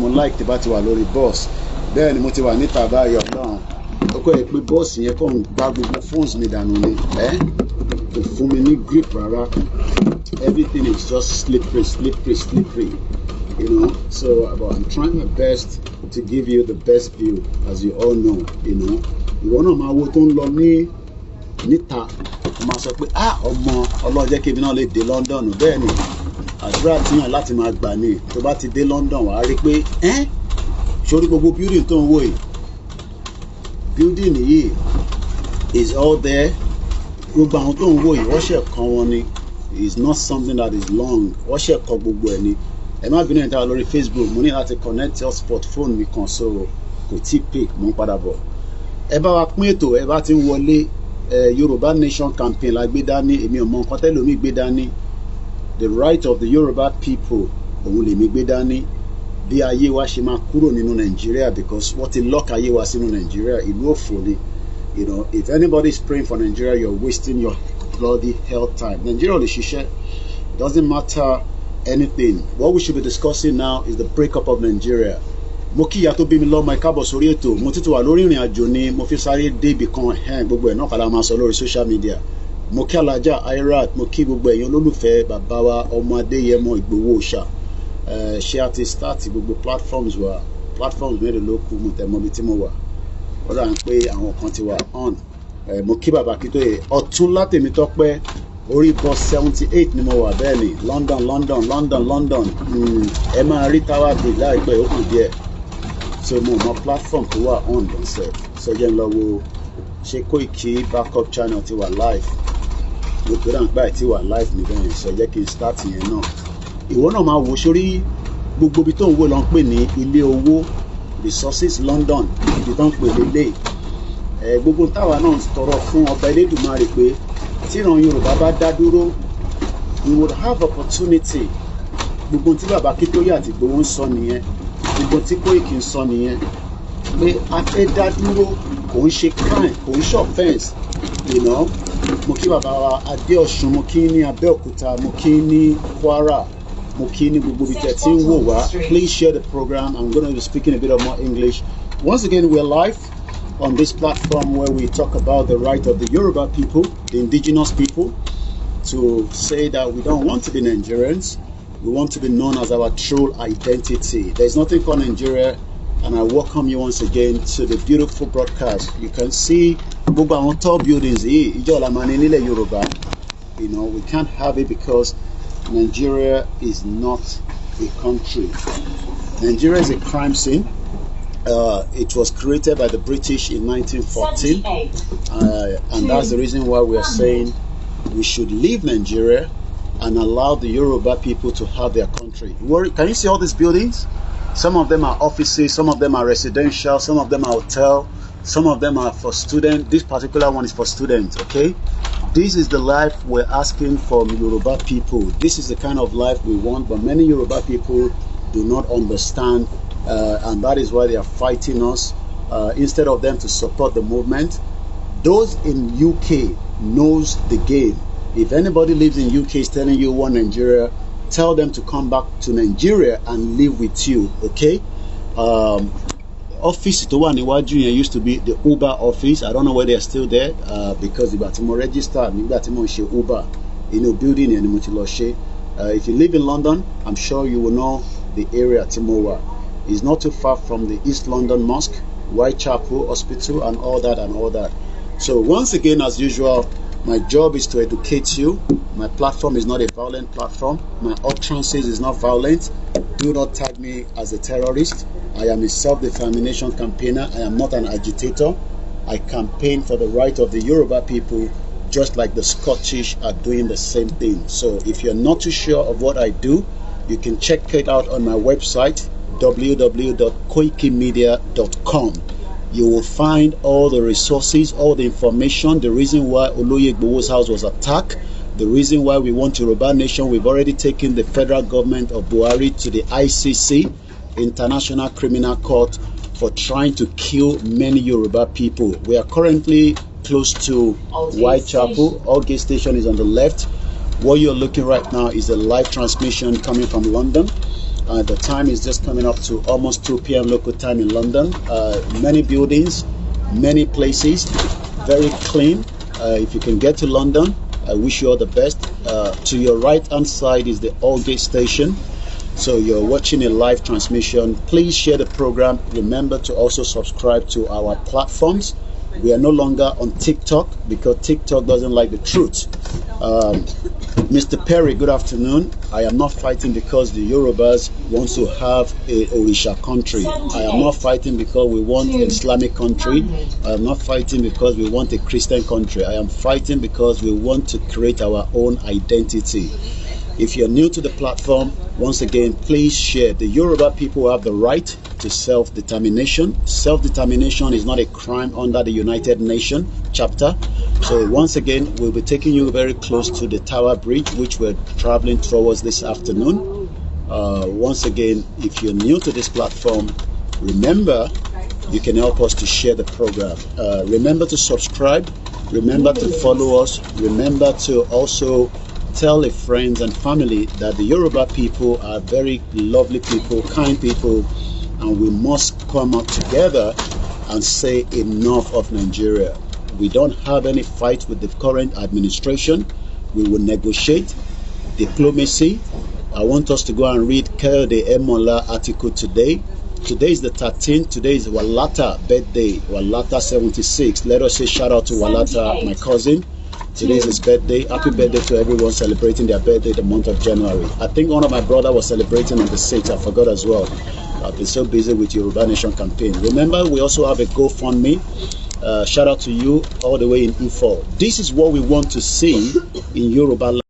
mo like tí bá ti wà lórí bus bẹ́ẹ̀ ni mo ti wà níta báyọ̀ náà ọkọ̀ ẹ̀ pé bọ́ọ̀sì yẹn kàn ń gbá gbogbo phones mi dànù ni kò fún mi ní grip rárá. Everything is just slippery, you know. So but I'm trying my best to give you the best view, as you all know, you know. Ìwọ náà máa wo tó ń lọ níta máa sọ pé ọmọ ọlọ́jẹ́ kébí náà lè dé London. Bẹ́ẹ̀ ni àdúrà tíyàn láti máa gbà ní tó bá ti dé London wàá rí pé sórí gbogbo building tó ń wò yìí, building yìí is all there. Gbogbo àwọn tó ń wò yìí wọ́n ṣe kan wọn ni. It's not something that is long. Wọ́n ṣe kọ gbogbo ẹ̀ ni. Ẹ má bínú ìta lórí Facebook, mo ní láti connect hotspot phone mi kan, so kò tí pick, mo ń padà bọ̀. Ẹ bá wa pín ètò, ẹ bá ti ń wọlé Yorùbá Nation campaign la gbé dání, èmi ò mọ nǹkan tẹ́lómi gbé dání. The right of the Yoruba people òun lèmi gbé dání. Bí ayé wa ṣe máa kúrò nínú Nàìjíríà, because wọ́n ti lock ayé wa sínú Nàìjíríà, ìlú òfò ni. You know, if anybody is praying for Nigeria, you're wasting your bloody hell time. Nigeria ò lè ṣiṣẹ́. Doesn't matter anything. What we should be discussing now is the breakup of Nigeria. Mo kí ìyá tó bí mi lọ́mọ, ẹ káàbọ̀ sórí ètò. Mo ti wà lórí ìrìn àjò ni mo fi sáré dé ibì kan gbogbo ẹ̀ náà kàlà máa sọ lórí social media. Mo kí Alájà Irat, mo kí gbogbo ẹ̀yin olólùfẹ́ bàbá wa ọmọ Adéyẹmọ Ìgbòho Òòṣà. Ṣé a ti start gbogbo platforms mélòó ló kù mo tẹ̀ mọ́ bí tí mo wà. Ó dà ń pé àwọn kan ti wà on. Mo kí bàbá Akíntóyè ọ̀tún látèmi tọ́pẹ́ orí bus 78 ni mo wà bẹ́ẹ̀ ni London. Ẹ máa rí Tower Bridge láìpẹ́ ó kù díẹ̀. So mo mọ platform tó wà on themselves. So jẹ́ ń lọ wo ṣe Koiki backup channel ti wà live. Mo tó dà ń gbà tí wà live mi bẹ́ẹ̀ so jẹ́ kí n start yẹn náà. Ìwọ náà máa wò sórí gbogbo ibi tó ń wò lọ ń pè ní ilé owó resources London ibi tó ń pè lélẹ̀. Gbogbo táwa náà ń tọrọ fún ọba Elédùmarè pé tí ìran Yorùbá bá dá dúró, we would have opportunity. Gbogbo tí bàbá Akíntóyè àti Ìgbòho ń sọ nìyẹn, gbogbo tí Koiki ń sọ nìyẹn, pé a fẹ́ dá dúró, kò ń ṣe crime, kò ń ṣe offence, you know. Mo kí bàbá wa Adéọ̀ṣun, mo kí ní Abẹ́òkúta, mo kí ní Kwara, mo kí ní gbogbo ibi tẹ́ tí ń wò wá. Please share the program. I'm going to be speaking a bit of more English. Once again, we're live on this platform where we talk about the right of the Yoruba people, the indigenous people, to say that we don't want to be Nigerians. We want to be known as our true identity. There's nothing called Nigeria, and I welcome you once again to the beautiful broadcast. You can see gbogbo àwọn tall buildings yìí, ìjọ la máa ní nílẹ̀ Yorùbá. You know, we can't have it because Nigeria is not a country. Nigeria is a crime scene. It was created by the British in 1914, and that's the reason why we are saying we should leave Nigeria and allow the Yoruba people to have their country. Can you see all these buildings? Some of them are offices, some of them are residential, some of them are hotel, some of them are for students. This particular one is for students, okay? This is the life we're asking from Yoruba people. This is the kind of life we want, but many Yoruba people do not understand, and that is why they are fighting us. Instead of them to support the movement, those in UK knows the game. If anybody lives in UK is telling you want Nigeria, tell them to come back to Nigeria and live with you, okay? Office tó wà níwájú yẹn used to be the Uber office. I don't know whether they're still there because ìgbà tí mo register nígbà tí mo ṣe Uber inú building yẹn ni mo ti lọ ṣe. If you live in London, I'm sure you will know the area tí mo wà. It's not too far from the East London Mosque, Whitechapel Hospital, and all that. So once again, as usual, my job is to educate you. My platform is not a violent platform. My utterances is not violent. Do not tag me as a terrorist. I am a self-determination campaigner. I am not an agitator. I campaign for the right of the Yoruba people, just like the Scottish are doing the same thing. So if you're not too sure of what I do, you can check it out on my website, www.koikimedia.com. You will find all the resources, all the information, the reason why Oloye Igboho's house was attacked, the reason why we want Yoruba Nation. We've already taken the federal government of Buhari to the ICC, International Criminal Court, for trying to kill many Yoruba people. We are currently close to Whitechapel. Aldgate Station is on the left. What you're looking right now is a live transmission coming from London. The time is just coming up to almost 2 p.m. local time in London. Many buildings, many places, very clean. If you can get to London, I wish you all the best. To your right hand side is the Aldgate station. So you're watching a live transmission. Please share the program. Remember to also subscribe to our platforms. We are no longer on TikTok because TikTok doesn't like the truth. Mr. Perry, good afternoon. I am not fighting because the Yorubas want to have a Orisha country. I am not fighting because we want an Islamic country. I am not fighting because we want a Christian country. I am fighting because we want to create our own identity. If you're new to the platform, once again, please share. The Yoruba people have the right to self-determination. Self-determination is not a crime under the United Nations chapter. So once again, we'll be taking you very close to the Tower Bridge, which we're traveling towards this afternoon. Once again, if you're new to this platform, remember, you can help us to share the program. Remember to subscribe. Remember to follow us. Remember to also tell a friends and family that the Yoruba people are very lovely people, kind people, and we must come up together and say enough of Nigeria. We don't have any fight with the current administration. We will negotiate diplomacy. I want us to go and read Kayode Emola article today. Today is the 13th. Today is Walata birthday. Walata 76. Let us say shout out to Walata, my cousin. Today is his birthday. Happy birthday to everyone celebrating their birthday the month of January. I think one of my brother was celebrating on the 6th. I forgot as well. I've been so busy with Yoruba Nation campaign. Remember, we also have a GoFundMe. Shout out to you all the way in Ifo. This is what we want to see in Yoruba land.